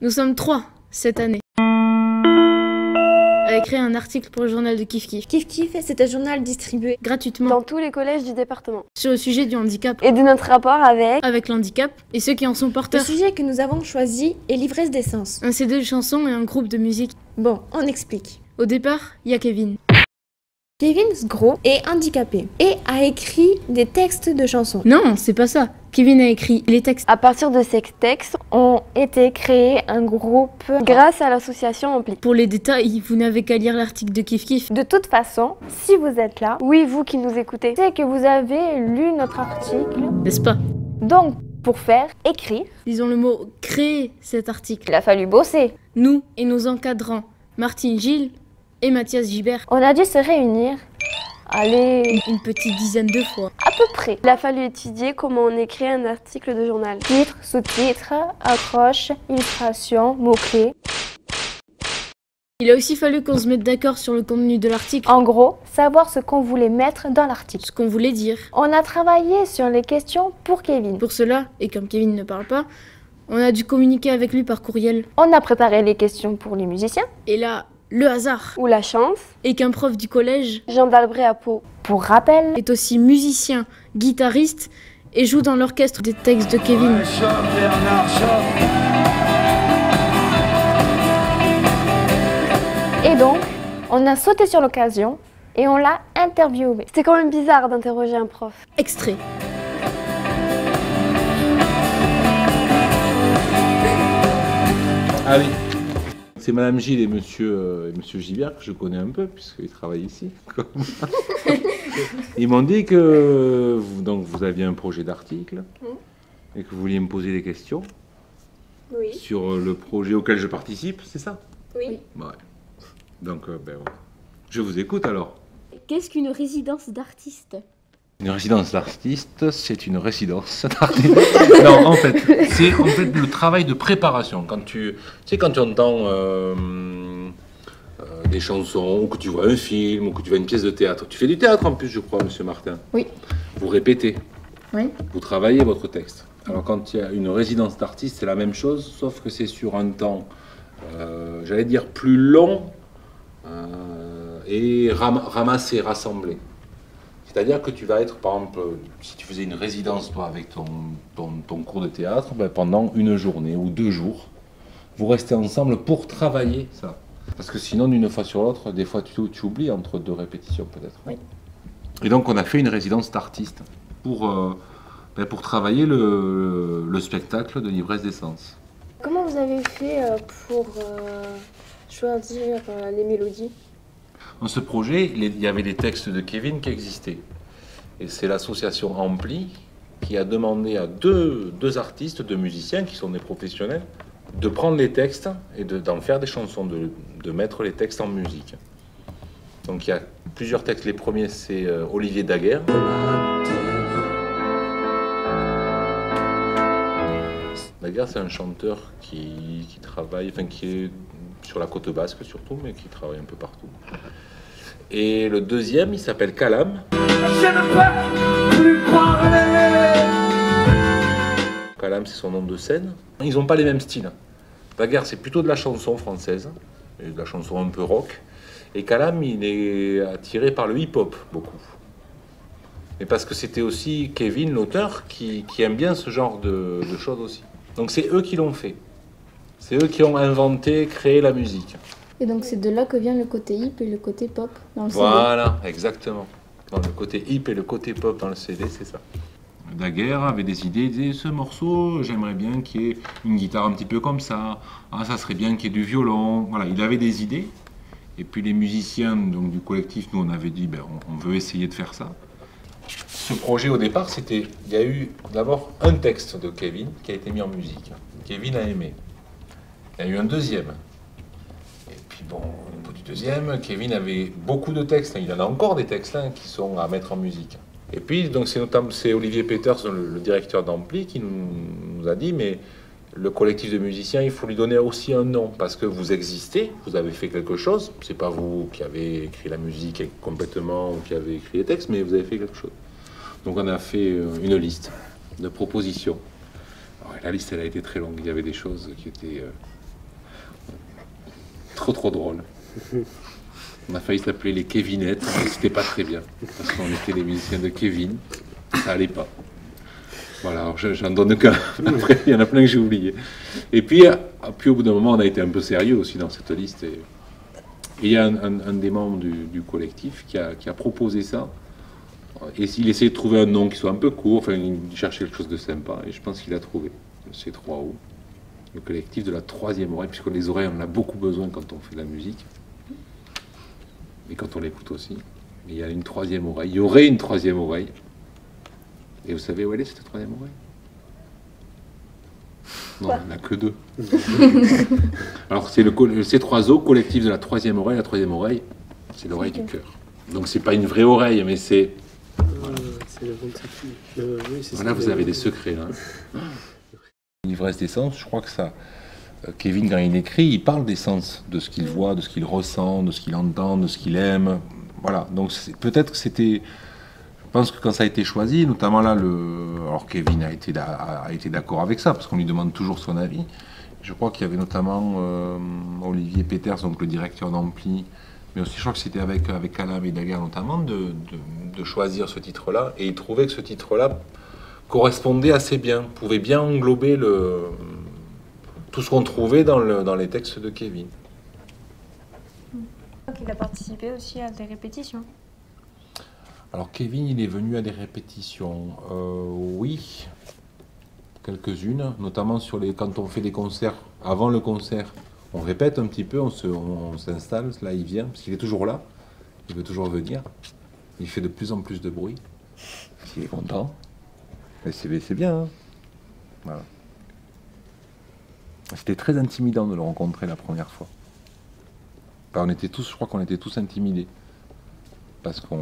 Nous sommes 3 cette année à écrire un article pour le journal de Kif Kif. Kif Kif, c'est un journal distribué Gratuitement dans tous les collèges du département. Sur le sujet du handicap. Et de notre rapport avec l'handicap et ceux qui en sont Le porteurs. sujet que nous avons choisi est l'ivresse des sens. Un CD de chansons et un groupe de musique. Bon, on explique. Au départ, il y a Kevin. Kevin Sgro est handicapé et a écrit des textes de chansons. Non, c'est pas ça. Kevin a écrit les textes. À partir de ces textes, ont été créés un groupe grâce à l'association Ampli. Pour les détails, vous n'avez qu'à lire l'article de Kif Kif. De toute façon, si vous êtes là, oui, vous qui nous écoutez, c'est que vous avez lu notre article. N'est-ce pas? Donc, pour faire écrire, Disons le mot créer cet article. il a fallu bosser. Nous et nos encadrants, Martine Gilles et Mathias Gibert, On a dû se réunir, allez, une petite dizaine de fois. à peu près. Il a fallu étudier comment on écrit un article de journal. Titre, sous-titre, accroche, illustration, mots-clés. Il a aussi fallu qu'on se mette d'accord sur le contenu de l'article, En gros, savoir ce qu'on voulait mettre dans l'article. ce qu'on voulait dire. On a travaillé sur les questions pour Kevin. Pour cela, et comme Kevin ne parle pas, on a dû communiquer avec lui par courriel. On a préparé les questions pour les musiciens. Et là, le hasard, Ou la chance. et qu'un prof du collège Jean d'Albret à Pau. Pour rappel, est aussi musicien, guitariste et joue dans l'orchestre des textes de Kevin. et donc, on a sauté sur l'occasion et on l'a interviewé. C'était quand même bizarre d'interroger un prof. Extrait. Ah oui, c'est Madame Gilles et Monsieur Gibert que je connais un peu puisqu'ils travaillent ici. comme moi. Ils m'ont dit que vous aviez un projet d'article et que vous vouliez me poser des questions Oui. sur le projet auquel je participe, c'est ça? Oui. Ouais. Donc, je vous écoute alors. Qu'est-ce qu'une résidence d'artiste? Une résidence d'artiste, c'est une résidence d'artiste. Non, en fait, c'est le travail de préparation. Quand tu entends des chansons, ou que tu vois un film, ou que tu vois une pièce de théâtre. Tu fais du théâtre en plus, je crois, Monsieur Martin. Oui. Vous répétez. Oui. Vous travaillez votre texte. Alors quand il y a une résidence d'artiste, c'est la même chose, sauf que c'est sur un temps, j'allais dire, plus long et ramassé, rassemblé. C'est-à-dire que tu vas être, par exemple, si tu faisais une résidence, toi, avec ton cours de théâtre, pendant une journée ou 2 jours, vous restez ensemble pour travailler ça. Parce que sinon, d'une fois sur l'autre, des fois, tu oublies entre 2 répétitions, peut-être. Oui. Et donc, on a fait une résidence d'artiste pour travailler le spectacle de l'ivresse des sens. Comment vous avez fait pour choisir les mélodies? Dans ce projet, il y avait des textes de Kevin qui existaient. Et c'est l'association Ampli qui a demandé à deux artistes, 2 musiciens qui sont des professionnels, de prendre les textes et d'en faire des chansons, de mettre les textes en musique. Donc il y a plusieurs textes. Les premiers, c'est Olivier Daguerre. Daguerre, c'est un chanteur qui travaille, enfin qui est sur la côte basque surtout, mais qui travaille un peu partout. Et le deuxième, il s'appelle Calam. Calam, c'est son nom de scène. Ils n'ont pas les mêmes styles. Daguerre, c'est plutôt de la chanson française, et de la chanson un peu rock. Et Calam, il est attiré par le hip-hop, beaucoup. Et parce que c'était aussi Kevin, l'auteur, qui aime bien ce genre de choses aussi. Donc c'est eux qui l'ont fait. C'est eux qui ont inventé, créé la musique. Et donc c'est de là que vient le côté hip et le côté pop dans le CD. Voilà, exactement. Dans le côté hip et le côté pop dans le CD, c'est ça. Daguerre avait des idées, il disait, ce morceau, j'aimerais bien qu'il y ait une guitare un petit peu comme ça. Ah, ça serait bien qu'il y ait du violon. Voilà, il avait des idées. Et puis les musiciens donc, du collectif, nous, on avait dit, on veut essayer de faire ça. Ce projet, au départ, il y a eu d'abord un texte de Kevin qui a été mis en musique. Kevin a aimé. Il y a eu un deuxième. Et puis bon, au bout du deuxième, Kevin avait beaucoup de textes. Il en a encore des textes qui sont à mettre en musique. Et puis, donc, c'est Olivier Peters, le directeur d'Ampli, qui nous a dit, mais le collectif de musiciens, il faut lui donner aussi un nom, parce que vous existez, vous avez fait quelque chose. C'est pas vous qui avez écrit la musique complètement, ou qui avez écrit les textes, mais vous avez fait quelque chose. Donc on a fait une liste de propositions. Alors, la liste, elle a été très longue. Il y avait des choses qui étaient trop drôle. On a failli s'appeler les Kevinettes, mais c'était pas très bien, parce qu'on était les musiciens de Kevin, ça allait pas. Voilà, alors j'en donne qu'un, après il y en a plein que j'ai oubliés. Et puis au bout d'un moment, on a été un peu sérieux aussi dans cette liste, et il y a un des membres du collectif qui a proposé ça, et il essayait de trouver un nom qui soit un peu court, enfin il cherchait quelque chose de sympa, et je pense qu'il a trouvé, C3O, le collectif de la troisième oreille, puisque les oreilles, on en a beaucoup besoin quand on fait de la musique. Et quand on l'écoute aussi. Mais il y a une troisième oreille. Il y aurait une troisième oreille. Et vous savez où elle est, cette troisième oreille? Non, il n'y en a que deux. Alors, c'est le C3O, collectif de la troisième oreille. La troisième oreille, c'est l'oreille du cœur. Donc, c'est pas une vraie oreille, mais c'est... C'est le ventricule. Oui, voilà, vous avez des secrets, là. L'ivresse des sens, je crois que ça... Kevin, quand il écrit, il parle des sens, de ce qu'il voit, de ce qu'il ressent, de ce qu'il entend, de ce qu'il aime. Voilà, donc peut-être que c'était... Je pense que quand ça a été choisi, notamment là, alors Kevin a été d'accord avec ça, parce qu'on lui demande toujours son avis. Je crois qu'il y avait notamment Olivier Peters, donc le directeur d'Ampli, mais aussi je crois que c'était avec Alain et Daguerre notamment, de choisir ce titre-là. Et il trouvait que ce titre-là correspondait assez bien, pouvait bien englober tout ce qu'on trouvait dans les textes de Kevin. Il a participé aussi à des répétitions. Alors Kevin, il est venu à des répétitions, oui, quelques-unes, notamment quand on fait des concerts, avant le concert, on répète un petit peu, on s'installe, là il vient, parce qu'il est toujours là, il veut toujours venir, il fait de plus en plus de bruit, il est content, mais c'est bien, hein. Voilà. C'était très intimidant de le rencontrer la première fois. Enfin, je crois qu'on était tous intimidés. Parce que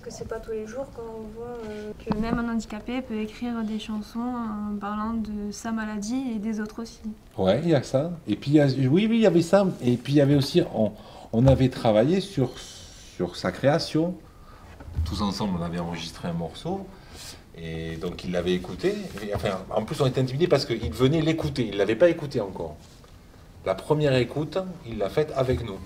c'est pas tous les jours qu'on voit que même un handicapé peut écrire des chansons en parlant de sa maladie et des autres aussi. Ouais, il y a ça. Et puis, oui, il y avait ça. Et puis, il y avait aussi, on avait travaillé sur sa création. Tous ensemble, on avait enregistré un morceau. Et donc il l'avait écouté. Et, enfin, en plus, on était intimidés parce qu'il venait l'écouter. Il ne l'avait pas écouté encore. La première écoute, il l'a faite avec nous,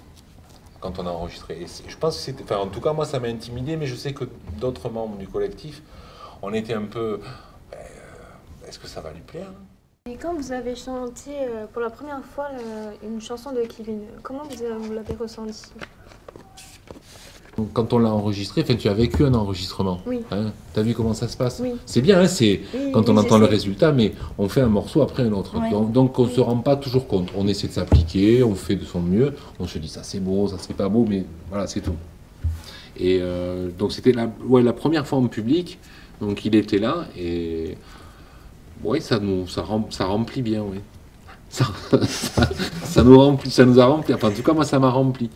quand on a enregistré. Et je pense que c'était... Enfin, en tout cas, moi, ça m'a intimidé, mais je sais que d'autres membres du collectif, on était un peu... est-ce que ça va lui plaire? Et quand vous avez chanté pour la première fois une chanson de Kevin, comment vous l'avez ressenti? Quand on l'a enregistré, tu as vécu un enregistrement. Oui. Hein, tu as vu comment ça se passe? Oui. C'est bien, hein, quand on entend le sais. résultat, mais on fait un morceau après un autre. Ouais. Donc on ne se rend pas toujours compte. On essaie de s'appliquer, on fait de son mieux, on se dit ça c'est beau, ça c'est pas beau, mais voilà, c'est tout. Et donc c'était la première fois en public, donc il était là, et oui, ça remplit bien, oui. Ça nous a rempli, enfin en tout cas moi ça m'a rempli.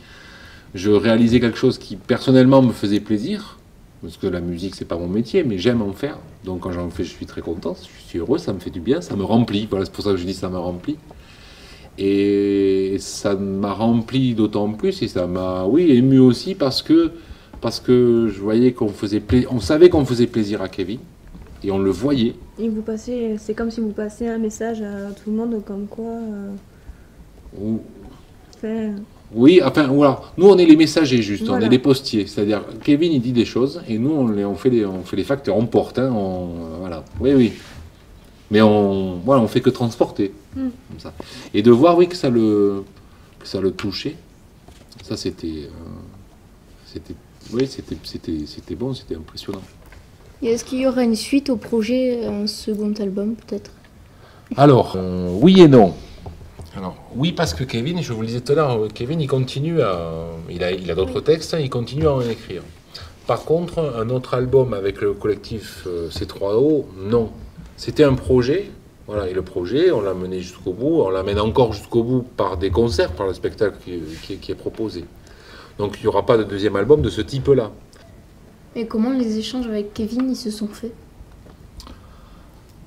Je réalisais quelque chose qui personnellement me faisait plaisir, parce que la musique c'est pas mon métier, mais j'aime en faire. Donc quand j'en fais, je suis très content, je suis heureux, ça me fait du bien, ça me remplit. Voilà, c'est pour ça que je dis ça me remplit. Et ça m'a rempli d'autant plus, et ça m'a, oui, ému aussi parce que je voyais on savait qu'on faisait plaisir à Kevin, et on le voyait. Et c'est comme si vous passiez un message à tout le monde, comme quoi. Oui, enfin, voilà. Nous, on est les messagers, juste. Voilà. On est les postiers. C'est-à-dire, Kevin, il dit des choses, et nous, on fait les facteurs. On porte, hein, voilà. Oui. Mais on fait que transporter. Comme ça. Et de voir, oui, que ça le touchait, ça, c'était bon, c'était impressionnant. Et est-ce qu'il y aura une suite au projet, un second album, peut-être? Alors, oui et non. Alors, oui, parce que Kevin, je vous le disais tout à l'heure, Kevin, il continue il a d'autres textes, hein, il continue à en écrire. Par contre, un autre album avec le collectif C3O, non. C'était un projet, voilà, et le projet, on l'a mené jusqu'au bout, on l'amène encore jusqu'au bout par des concerts, par le spectacle qui est proposé. Donc, il n'y aura pas de deuxième album de ce type-là. Et comment les échanges avec Kevin, ils se sont faits?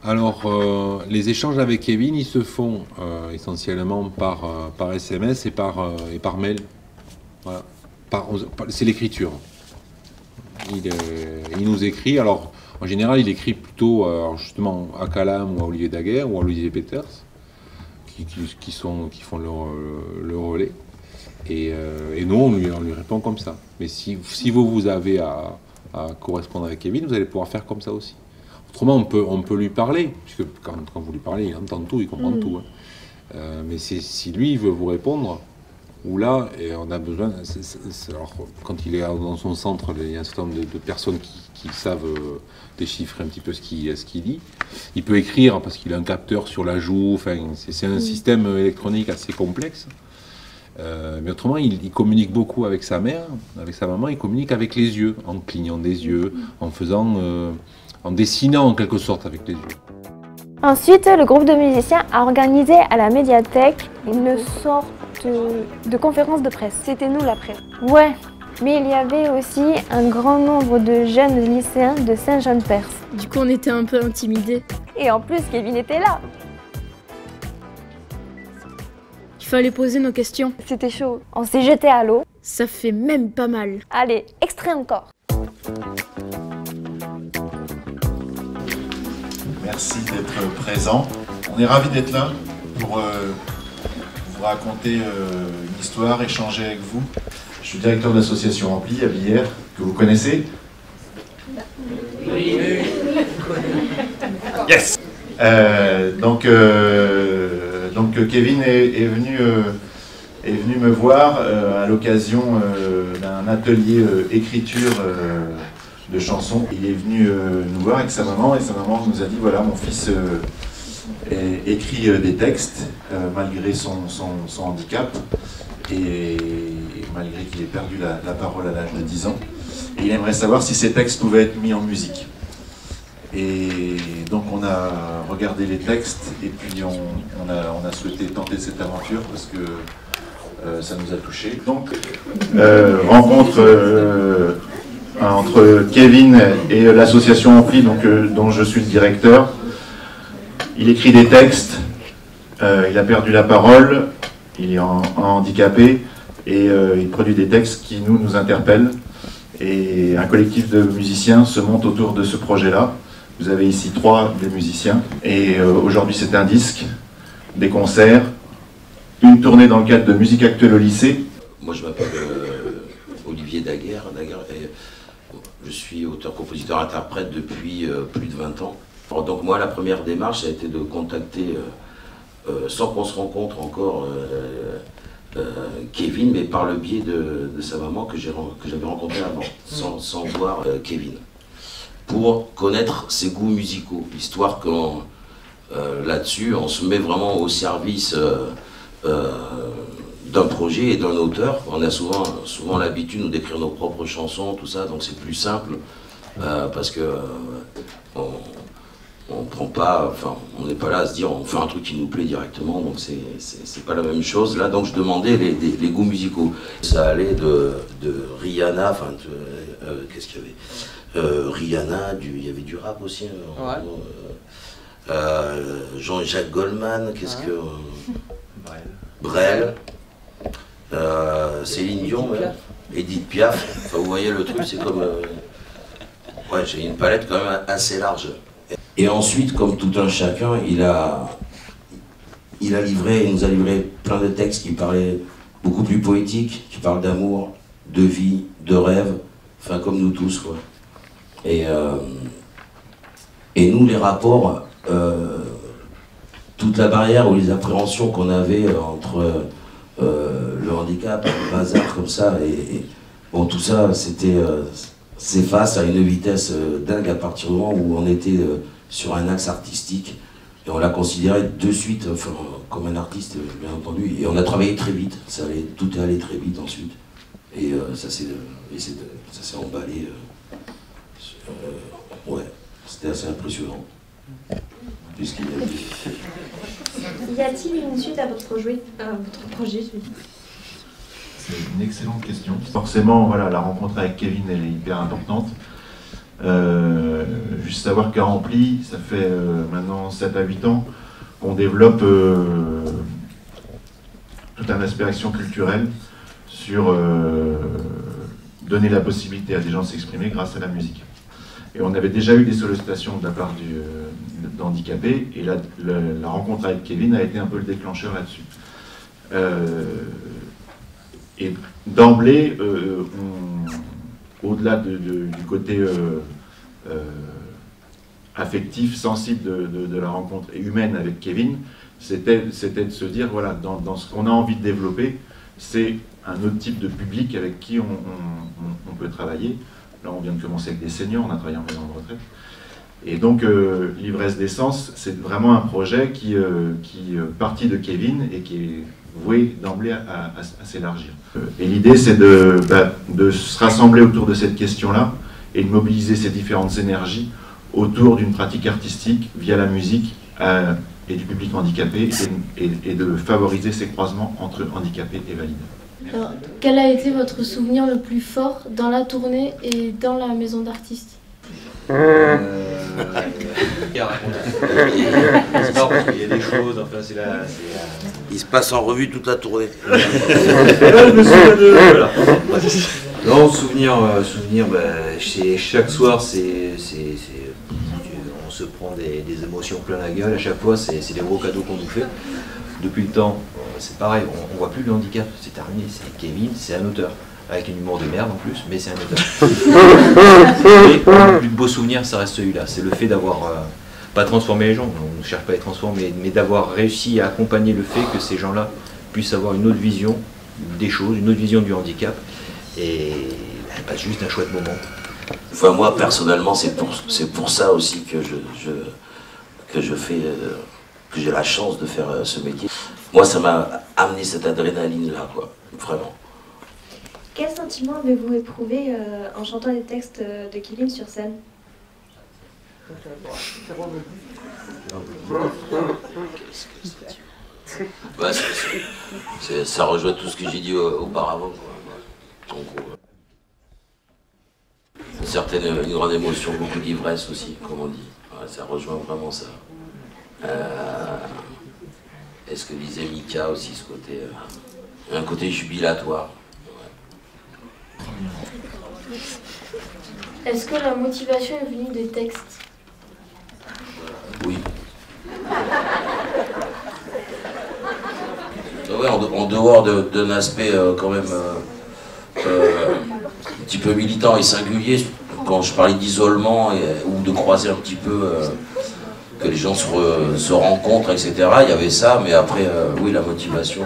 Alors, les échanges avec Kevin, ils se font essentiellement par SMS et par mail. Voilà. C'est l'écriture. Il nous écrit. Alors, en général, il écrit plutôt justement à Calam ou à Olivier Daguerre ou à Olivier Peters, qui font le relais. Et nous, on lui répond comme ça. Mais si vous avez à correspondre avec Kevin, vous allez pouvoir faire comme ça aussi. Autrement, on peut lui parler, puisque quand vous lui parlez, il entend tout, il comprend tout. Hein. Mais si lui, il veut vous répondre, ou là, et on a besoin... alors, quand il est dans son centre, il y a un certain nombre de personnes qui savent déchiffrer un petit peu ce qu'il dit. Il peut écrire, parce qu'il a un capteur sur la joue, enfin, c'est un système électronique assez complexe. Mais autrement, il communique beaucoup avec sa mère, avec sa maman, il communique avec les yeux, en clignant des yeux, en dessinant en quelque sorte avec les yeux. Ensuite, le groupe de musiciens a organisé à la médiathèque une sorte de conférence de presse. C'était nous la presse. Ouais, mais il y avait aussi un grand nombre de jeunes lycéens de Saint-Jean-de-Perse. Du coup, on était un peu intimidés. Et en plus, Kevin était là. Il fallait poser nos questions. C'était chaud. On s'est jeté à l'eau. Ça fait même pas mal. Allez, extrait encore. Merci d'être présent. On est ravis d'être là pour vous raconter une histoire, échanger avec vous. Je suis directeur de l'association Ampli à Villers, que vous connaissez. Oui. Yes. Donc Kevin est venu me voir à l'occasion d'un atelier écriture de chansons. Il est venu nous voir avec sa maman et sa maman nous a dit voilà, mon fils écrit des textes malgré son handicap et malgré qu'il ait perdu la parole à l'âge de 10 ans. Et il aimerait savoir si ces textes pouvaient être mis en musique. Et donc on a regardé les textes et puis on a souhaité tenter cette aventure parce que ça nous a touchés. Donc rencontre entre Kevin et l'association Ampli, dont je suis le directeur. Il écrit des textes, il a perdu la parole, il est handicapé et il produit des textes qui nous interpellent. Et un collectif de musiciens se monte autour de ce projet-là. Vous avez ici 3 des musiciens. Et aujourd'hui, c'est un disque, des concerts, une tournée dans le cadre de Musique Actuelle au lycée. Moi, je m'appelle Olivier Daguerre. Et je suis auteur-compositeur-interprète depuis plus de 20 ans. Alors, donc moi, la première démarche, ça a été de contacter, sans qu'on se rencontre encore, Kevin, mais par le biais de sa maman que j'avais rencontré avant, sans voir Kevin, pour connaître ses goûts musicaux, histoire que là-dessus, on se met vraiment au service d'un projet et d'un auteur. On a souvent l'habitude d'écrire nos propres chansons, tout ça, donc c'est plus simple, parce que on prend pas, enfin, on n'est pas là à se dire on fait un truc qui nous plaît directement, donc c'est pas la même chose. Là, donc je demandais les goûts musicaux. Ça allait de Rihanna, enfin, qu'est-ce qu'il y avait, Rihanna, il y avait du rap aussi. Ouais. Jean-Jacques Goldman, qu'est-ce que... Brel. Céline Dion, Edith Piaf. Enfin, vous voyez le truc, c'est comme... ouais, j'ai une palette quand même assez large. Et ensuite, comme tout un chacun, il nous a livré plein de textes qui parlaient beaucoup plus poétiques, qui parlent d'amour, de vie, de rêve, enfin comme nous tous, quoi. Et nous, les rapports, toute la barrière ou les appréhensions qu'on avait entre le handicap, le bazar comme ça, et bon, tout ça, s'efface à une vitesse dingue à partir du moment où on était sur un axe artistique et on l'a considéré de suite comme un artiste, bien entendu, et on a travaillé très vite, tout est allé très vite ensuite et ça s'est emballé, ouais, c'était assez impressionnant. Puisqu'il y a-t-il une suite à votre projet, C'est une excellente question. Forcément, voilà, la rencontre avec Kevin, elle est hyper importante. Juste savoir qu'à Ampli, ça fait maintenant 7 à 8 ans qu'on développe tout un aspect action culturelle sur donner la possibilité à des gens de s'exprimer grâce à la musique. Et on avait déjà eu des sollicitations de la part d'handicapés, et la rencontre avec Kevin a été un peu le déclencheur là-dessus. Et d'emblée, au-delà du côté affectif, sensible de la rencontre humaine avec Kevin, c'était de se dire, voilà, dans ce qu'on a envie de développer, c'est un autre type de public avec qui on peut travailler. Là, on vient de commencer avec des seniors, on a travaillé en maison de retraite. Et donc, l'ivresse d'essence, c'est vraiment un projet qui partit de Kevin et qui est voué d'emblée à s'élargir. Et l'idée, c'est de se rassembler autour de cette question-là et de mobiliser ces différentes énergies autour d'une pratique artistique via la musique et du public handicapé et de favoriser ces croisements entre handicapés et valides. Alors, quel a été votre souvenir le plus fort dans la tournée et dans la maison d'artistes? Il y a des choses, enfin c'est la... Il se passe en revue toute la tournée. Non, souvenir, chaque soir, on se prend des émotions plein la gueule. À chaque fois, c'est des gros cadeaux qu'on nous fait. Depuis le temps, c'est pareil, on voit plus le handicap, c'est terminé. C'est Kevin, c'est un auteur. Avec un humour de merde en plus, mais c'est un auteur. Et le plus beau souvenir, ça reste celui-là. C'est le fait d'avoir, pas transformé les gens, on ne cherche pas à les transformer, mais d'avoir réussi à accompagner le fait que ces gens-là puissent avoir une autre vision des choses, une autre vision du handicap, et pas juste un chouette moment. Enfin, moi, personnellement, c'est pour ça aussi que j'ai la chance de faire ce métier. Moi, ça m'a amené cette adrénaline-là, quoi, vraiment. Quel sentiment avez-vous éprouvé en chantant les textes de Kevin sur scène? Bah, ça rejoint tout ce que j'ai dit auparavant, quoi. Une grande émotion, beaucoup d'ivresse aussi, comme on dit. Ouais, ça rejoint vraiment ça. Est-ce que disait Mika aussi, ce côté, un côté jubilatoire. Est-ce que la motivation est venue des textes? Oui. Ouais, en dehors d'un aspect quand même un petit peu militant et singulier, quand je parlais d'isolement ou de croiser un petit peu que les gens se rencontrent, etc., il y avait ça, mais après, oui, la motivation,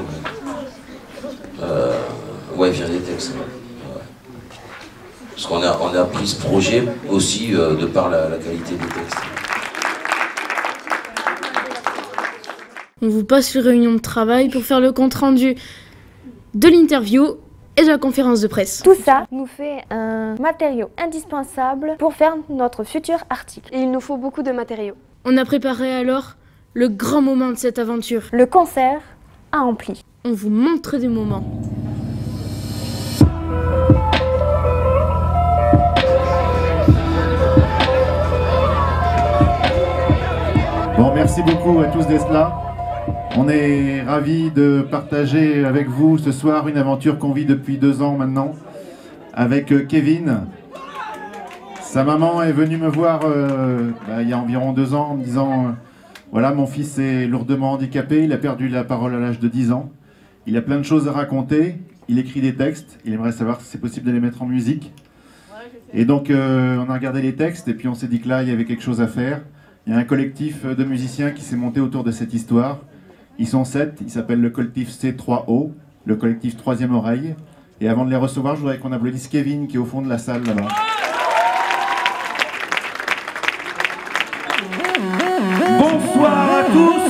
ouais, vient des textes. Parce qu'on a pris ce projet aussi de par la qualité des textes. On vous passe une réunion de travail pour faire le compte-rendu de l'interview et de la conférence de presse. Tout ça nous fait un matériau indispensable pour faire notre futur article. Et il nous faut beaucoup de matériaux. On a préparé alors le grand moment de cette aventure. Le concert à Ampli. On vous montre des moments. Bon, merci beaucoup à tous d'être là. On est ravis de partager avec vous ce soir une aventure qu'on vit depuis 2 ans maintenant avec Kevin. Sa maman est venue me voir il y a environ 2 ans en me disant voilà, mon fils est lourdement handicapé, il a perdu la parole à l'âge de 10 ans. Il a plein de choses à raconter, il écrit des textes, il aimerait savoir si c'est possible de les mettre en musique. Et donc on a regardé les textes et puis on s'est dit que là il y avait quelque chose à faire. Il y a un collectif de musiciens qui s'est monté autour de cette histoire. Ils sont 7, ils s'appellent le collectif C3O, le collectif Troisième Oreille. Et avant de les recevoir, je voudrais qu'on applaudisse Kevin qui est au fond de la salle là-bas. Bonsoir à tous.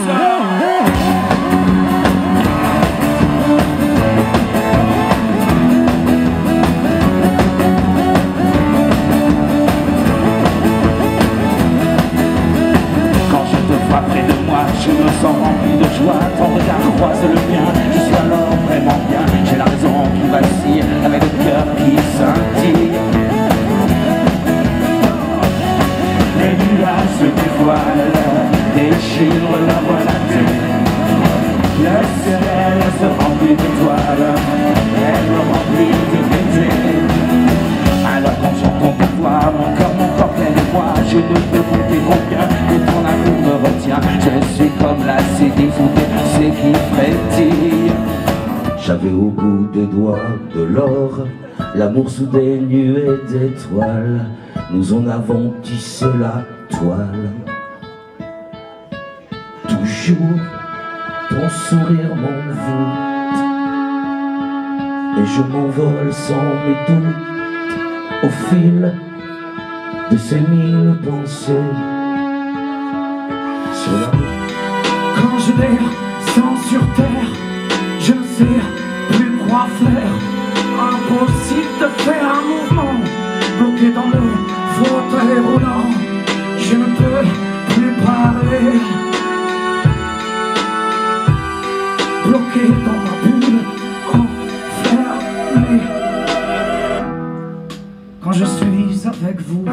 Je me sens rempli de joie, ton regard croise le mien, je suis alors vraiment bien, j'ai la raison qui vacille, avec le cœur qui scintille. Les nuages se dévoilent, déchirent la voie lactée. Le ciel se remplit d'étoiles, elle me remplit de gaieté. Alors quand j'entends ta voix, mon corps plein de moi, je ne peux compter combien que ton amour me retient. Je suis comme la cité foutée, c'est qui frétille. J'avais au bout des doigts de l'or, l'amour sous des nuées d'étoiles. Nous en avons tissé la toile. Toujours ton sourire m'envoûte, et je m'envole sans mes doutes au fil de ces mille pensées sur la route. Quand je descends sur terre, je ne sais plus quoi faire. Impossible de faire un mouvement, bloqué dans mon fauteuil roulant. Je ne peux plus parler, bloqué dans ma bulle, enfermé. Quand je suis avec vous,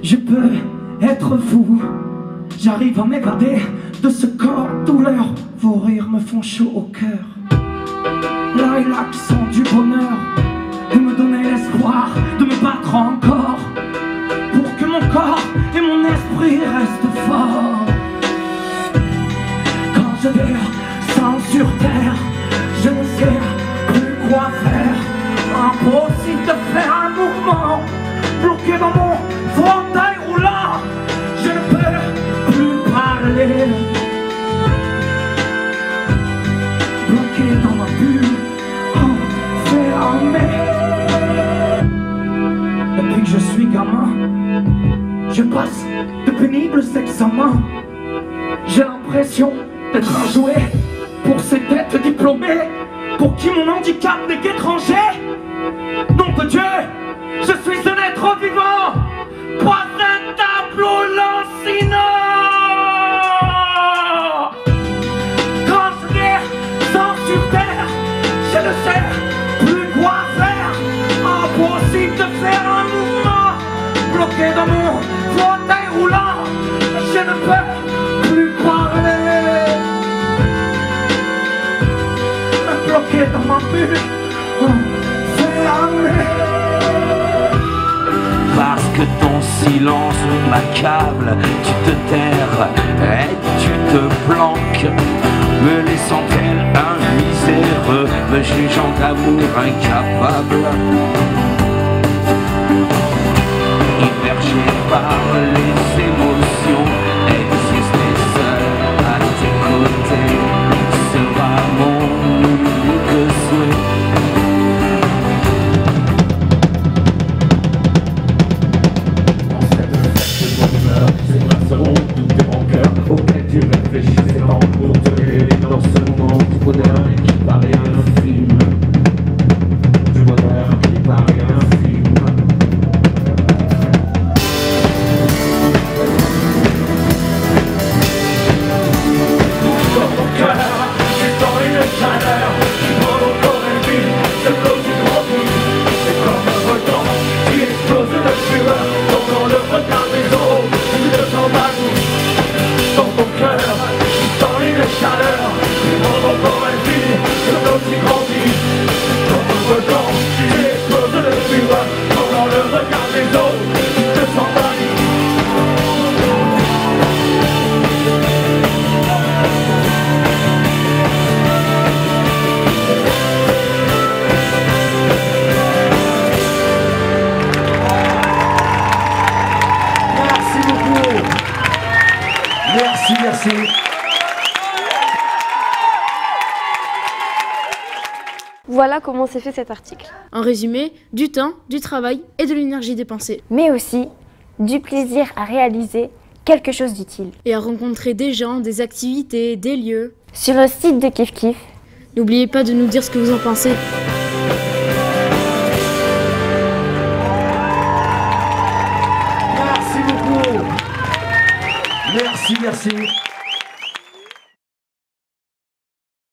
je peux être fou. J'arrive à m'évader de ce corps douleur. Vos rires me font chaud au cœur. Là et là qui sont du bonheur, de me donner l'espoir de me battre encore, pour que mon corps et mon esprit restent forts. Quand je descends sur terre, je ne sais plus quoi faire. Impossible de faire un mouvement, bloqué dans mon fauteuil roulant. Je ne peux plus parler, bloqué dans ma bulle, enfermé. Depuis que je suis gamin, je passe de pénibles examens. J'ai l'impression d'être un jouet pour ces têtes diplômées, pour qui mon handicap n'est qu'étranger. Nom de Dieu, je suis un être vivant, pas un tableau lancinant. Quand je descends sur terre, je ne sais plus quoi faire. Impossible de faire un mouvement, bloqué dans mon fauteuil roulant. Je ne peux plus parler, bloqué dans ma bulle, enfermé. Parce que ton silence m'accable, tu te terres et tu te planques, me laissant tel un miséreux, me jugeant d'amour incapable. Immergé par les émotions, exister seul à tes côtés sera mon unique souhait. Auquel tu réfléchissais tant pour te révéler dans ce moment du bonheur qui paraît infime. Du bonheur qui paraît infime. Dans ton cœur, tu sens une chaleur qui vole encore une ville, ce flot qui grandit. C'est comme un volcan qui explose de fureur dans le regard des eaux, tu le sens partout. Dans ton cœur, tu sens une chaleur qui monte encore une vie, ce flot qui grandit. Dans ton volcan, tu exploses de fureur dans le regard des eaux, tu te sens banni. Merci beaucoup. Merci, merci. Voilà comment s'est fait cet article. En résumé, du temps, du travail et de l'énergie dépensée. Mais aussi du plaisir à réaliser quelque chose d'utile. Et à rencontrer des gens, des activités, des lieux. Sur le site de Kif Kif. N'oubliez pas de nous dire ce que vous en pensez. Merci beaucoup. Merci, merci.